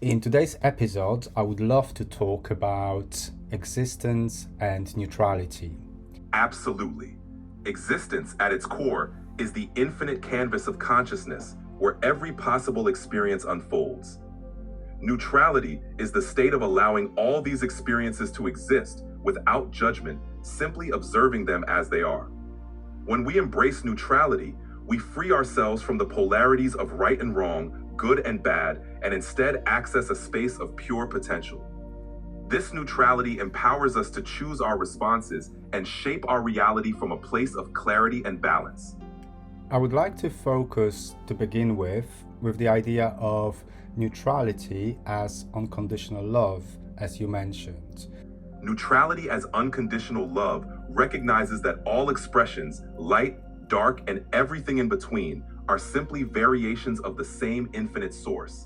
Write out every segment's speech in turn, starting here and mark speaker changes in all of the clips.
Speaker 1: In today's episode, I would love to talk about existence and neutrality.
Speaker 2: Absolutely. Existence, at its core, is the infinite canvas of consciousness where every possible experience unfolds. Neutrality is the state of allowing all these experiences to exist without judgment, simply observing them as they are. When we embrace neutrality, we free ourselves from the polarities of right and wrong, good and bad, and instead access a space of pure potential. This neutrality empowers us to choose our responses and shape our reality from a place of clarity and balance.
Speaker 1: I would like to focus to begin with the idea of neutrality as unconditional love, as you mentioned.
Speaker 2: Neutrality as unconditional love recognizes that all expressions, light, dark, and everything in between, are simply variations of the same infinite source.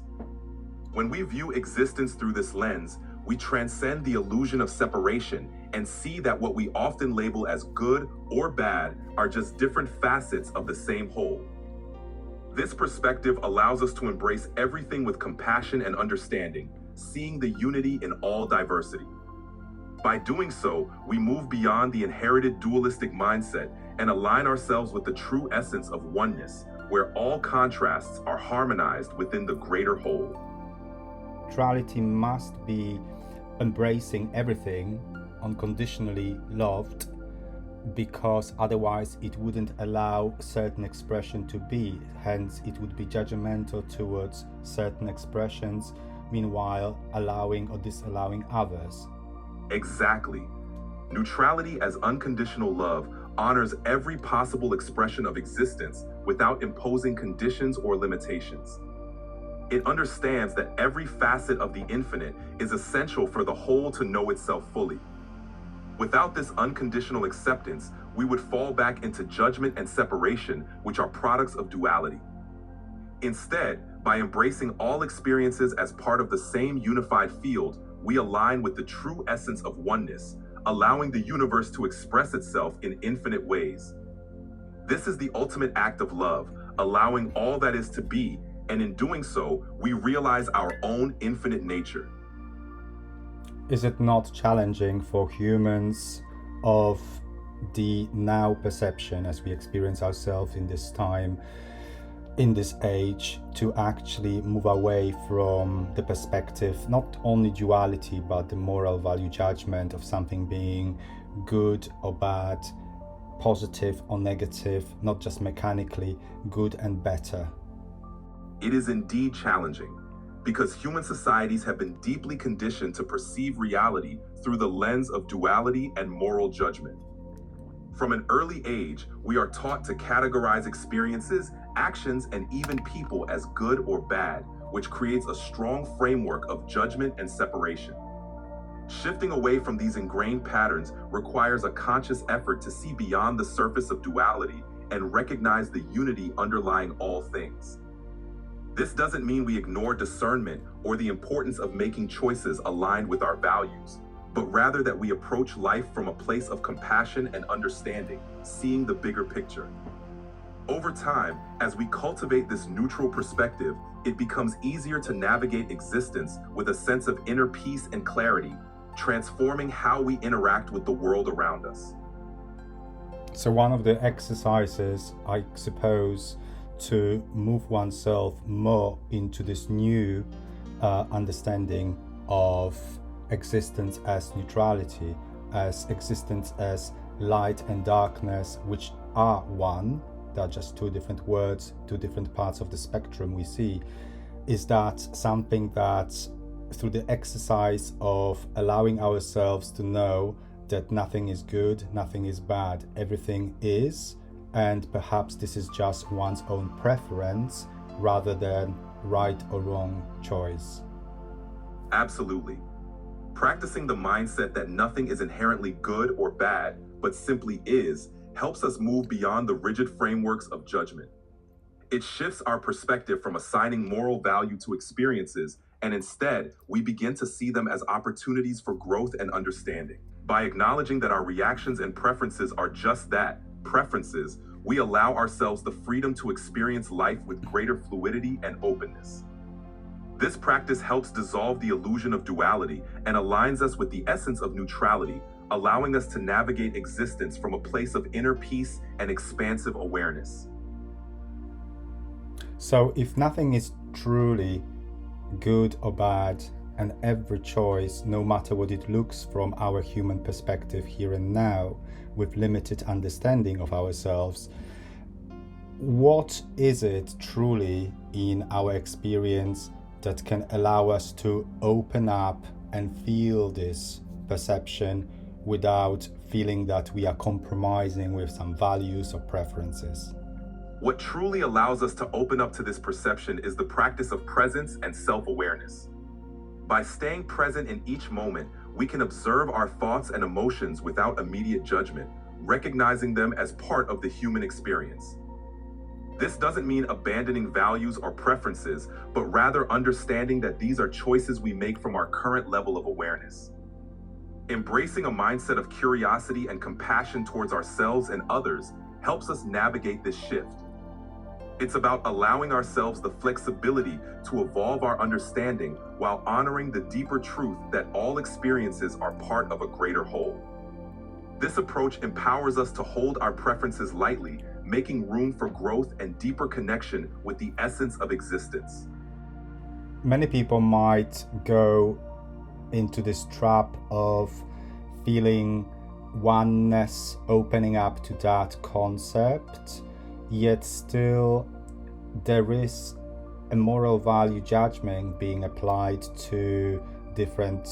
Speaker 2: When we view existence through this lens, we transcend the illusion of separation and see that what we often label as good or bad are just different facets of the same whole. This perspective allows us to embrace everything with compassion and understanding, seeing the unity in all diversity. By doing so, we move beyond the inherited dualistic mindset and align ourselves with the true essence of oneness, where all contrasts are harmonized within the greater whole.
Speaker 1: Neutrality must be embracing everything unconditionally loved, because otherwise it wouldn't allow certain expression to be. Hence, it would be judgmental towards certain expressions, meanwhile allowing or disallowing others.
Speaker 2: Exactly. Neutrality as unconditional love honors every possible expression of existence without imposing conditions or limitations. It understands that every facet of the infinite is essential for the whole to know itself fully. Without this unconditional acceptance, we would fall back into judgment and separation, which are products of duality. Instead, by embracing all experiences as part of the same unified field, we align with the true essence of oneness, allowing the universe to express itself in infinite ways. This is the ultimate act of love, allowing all that is to be, and in doing so, we realize our own infinite nature.
Speaker 1: Is it not challenging for humans of the now perception as we experience ourselves in this time, in this age, to actually move away from the perspective, not only duality, but the moral value judgment of something being good or bad, positive or negative, not just mechanically good and better?
Speaker 2: It is indeed challenging, because human societies have been deeply conditioned to perceive reality through the lens of duality and moral judgment. From an early age, we are taught to categorize experiences, actions, and even people as good or bad, which creates a strong framework of judgment and separation. Shifting away from these ingrained patterns requires a conscious effort to see beyond the surface of duality and recognize the unity underlying all things. This doesn't mean we ignore discernment or the importance of making choices aligned with our values, but rather that we approach life from a place of compassion and understanding, seeing the bigger picture. Over time, as we cultivate this neutral perspective, it becomes easier to navigate existence with a sense of inner peace and clarity, transforming how we interact with the world around us.
Speaker 1: So one of the exercises, I suppose, to move oneself more into this new understanding of existence as neutrality, as existence as light and darkness, which are one. They're just two different words, two different parts of the spectrum we see. Is that something that through the exercise of allowing ourselves to know that nothing is good, nothing is bad, everything is, and perhaps this is just one's own preference rather than right or wrong choice?
Speaker 2: Absolutely. Practicing the mindset that nothing is inherently good or bad, but simply is, helps us move beyond the rigid frameworks of judgment. It shifts our perspective from assigning moral value to experiences, and instead, we begin to see them as opportunities for growth and understanding. By acknowledging that our reactions and preferences are just that, preferences, we allow ourselves the freedom to experience life with greater fluidity and openness. This practice helps dissolve the illusion of duality and aligns us with the essence of neutrality, allowing us to navigate existence from a place of inner peace and expansive awareness.
Speaker 1: So, if nothing is truly good or bad, and every choice, no matter what it looks from our human perspective here and now, with limited understanding of ourselves, what is it truly in our experience that can allow us to open up and feel this perception without feeling that we are compromising with some values or preferences?
Speaker 2: What truly allows us to open up to this perception is the practice of presence and self-awareness. By staying present in each moment, we can observe our thoughts and emotions without immediate judgment, recognizing them as part of the human experience. This doesn't mean abandoning values or preferences, but rather understanding that these are choices we make from our current level of awareness. Embracing a mindset of curiosity and compassion towards ourselves and others helps us navigate this shift. It's about allowing ourselves the flexibility to evolve our understanding while honoring the deeper truth that all experiences are part of a greater whole. This approach empowers us to hold our preferences lightly, making room for growth and deeper connection with the essence of existence.
Speaker 1: Many people might go into this trap of feeling oneness, opening up to that concept, yet still there is a moral value judgment being applied to different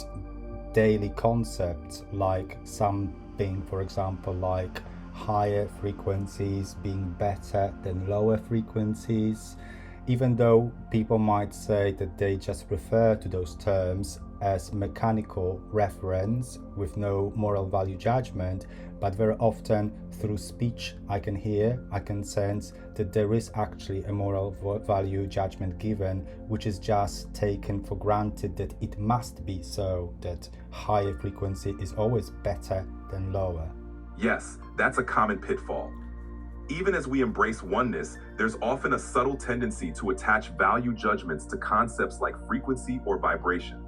Speaker 1: daily concepts, like something, for example, like higher frequencies being better than lower frequencies, even though people might say that they just refer to those terms as mechanical reference with no moral value judgment, but very often through speech I can sense that there is actually a moral value judgment given, which is just taken for granted that it must be so, that higher frequency is always better than lower.
Speaker 2: Yes, that's a common pitfall. Even as we embrace oneness, there's often a subtle tendency to attach value judgments to concepts like frequency or vibration.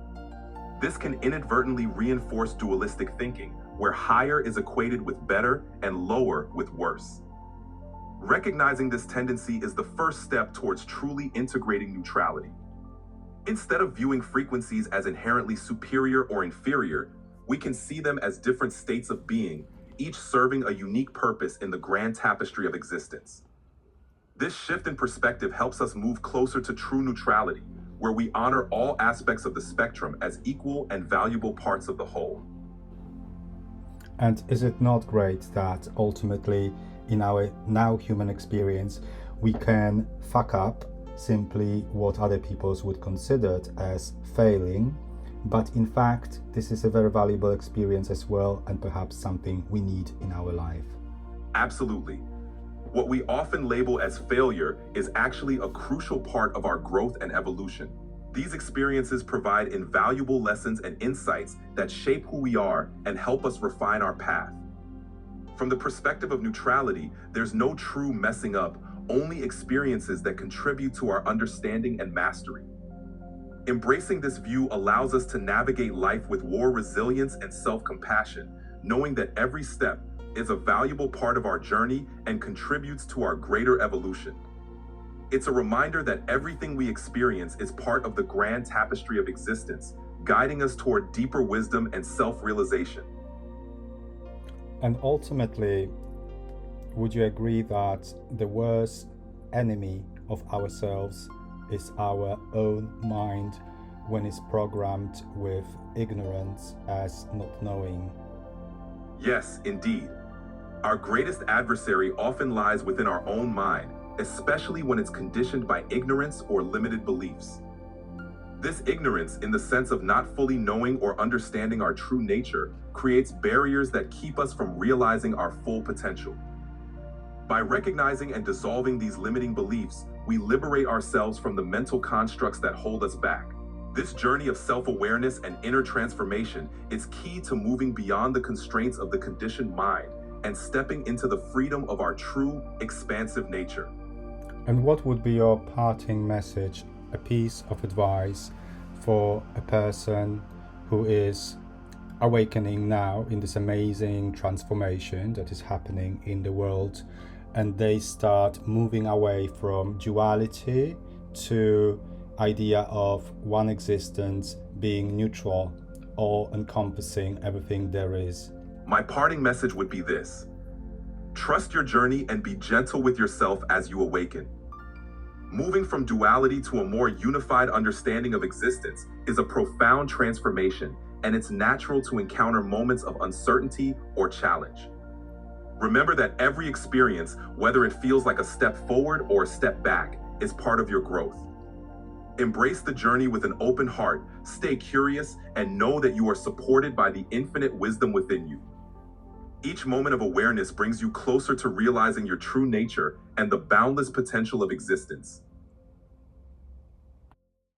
Speaker 2: This can inadvertently reinforce dualistic thinking, where higher is equated with better and lower with worse. Recognizing this tendency is the first step towards truly integrating neutrality. Instead of viewing frequencies as inherently superior or inferior, we can see them as different states of being, each serving a unique purpose in the grand tapestry of existence. This shift in perspective helps us move closer to true neutrality, where we honor all aspects of the spectrum as equal and valuable parts of the whole.
Speaker 1: And is it not great that ultimately in our now human experience we can fuck up simply what other peoples would consider as failing, but in fact this is a very valuable experience as well, and perhaps something we need in our life?
Speaker 2: Absolutely. What we often label as failure is actually a crucial part of our growth and evolution. These experiences provide invaluable lessons and insights that shape who we are and help us refine our path. From the perspective of neutrality, there's no true messing up, only experiences that contribute to our understanding and mastery. Embracing this view allows us to navigate life with more resilience and self-compassion, knowing that every step is a valuable part of our journey and contributes to our greater evolution. It's a reminder that everything we experience is part of the grand tapestry of existence, guiding us toward deeper wisdom and self-realization.
Speaker 1: And ultimately, would you agree that the worst enemy of ourselves is our own mind when it's programmed with ignorance as not knowing?
Speaker 2: Yes, indeed. Our greatest adversary often lies within our own mind, especially when it's conditioned by ignorance or limited beliefs. This ignorance, in the sense of not fully knowing or understanding our true nature, creates barriers that keep us from realizing our full potential. By recognizing and dissolving these limiting beliefs, we liberate ourselves from the mental constructs that hold us back. This journey of self-awareness and inner transformation is key to moving beyond the constraints of the conditioned mind and stepping into the freedom of our true, expansive nature.
Speaker 1: And what would be your parting message a piece of advice for a person who is awakening now in this amazing transformation that is happening in the world, and they start moving away from duality to idea of one existence being neutral, all encompassing everything there is?
Speaker 2: My parting message would be this: trust your journey and be gentle with yourself as you awaken. Moving from duality to a more unified understanding of existence is a profound transformation, and it's natural to encounter moments of uncertainty or challenge. Remember that every experience, whether it feels like a step forward or a step back, is part of your growth. Embrace the journey with an open heart, stay curious, and know that you are supported by the infinite wisdom within you. Each moment of awareness brings you closer to realizing your true nature and the boundless potential of existence.